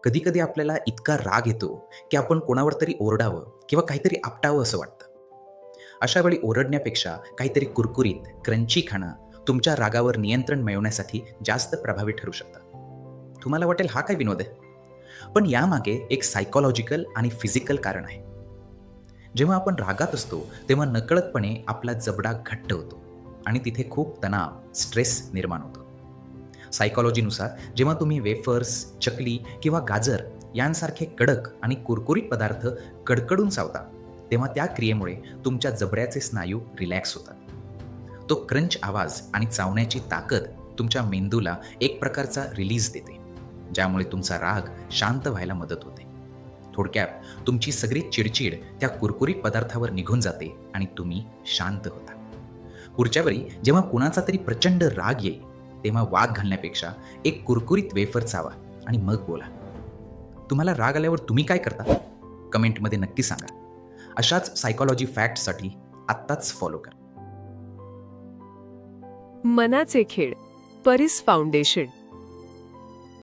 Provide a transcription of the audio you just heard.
कधी-कधी आपल्याला इतका राग येतो, की आपण कोणावर तरी ओरडावं किंवा काहीतरी आपटावं असं वाटतं. अशा वेळी ओरडण्यापेक्षा काहीतरी कुरकुरीत, क्रंची खाणं तुमच्या रागावर नियंत्रण मिळवण्यासाठी जास्त प्रभावी ठरू शकतं. तुम्हाला वाटेल हा काय विनोद आहे? पण यामागे एक सायकॉलॉजिकल आणि फिजिकल कारण आहे. जेव्हा आपण रागात असतो, तेव्हा नकळतपणे आपला जबडा घट्ट होतो आणि तिथे खूप तणाव, स्ट्रेस निर्माण होतो. सायकॉलॉजीनुसार जेव्हा तुम्ही वेफर्स, चकली किंवा गाजर यांसारखे कडक आणि कुरकुरीत पदार्थ कडकडून चावता, तेव्हा त्या क्रियेमुळे तुमच्या जबड्याचे स्नायू रिलॅक्स होतात. तो क्रंच आवाज आणि चावण्याची ताकद तुमच्या मेंदूला एक प्रकारचा रिलीज देते, ज्यामुळे तुमचा राग शांत व्हायला मदत होते. थोडक्यात तुमची सगळी चिडचिड त्या कुरकुरीत पदार्थावर निघून जाते आणि तुम्ही शांत होता. पुढच्या वेळी जेव्हा कुणाचा तरी प्रचंड राग येईल, तेव्हा वाद घालण्यापेक्षा एक कुरकुरीत वेफर चावा आणि मग बोला. तुम्हाला राग आल्यावर तुम्ही काय करता? कमेंटमध्ये नक्की सांगा. अशाच सायकॉलॉजी फॅक्ट्ससाठी आत्ताच फॉलो करा. मनाचे खेळ, परीस फाउंडेशन.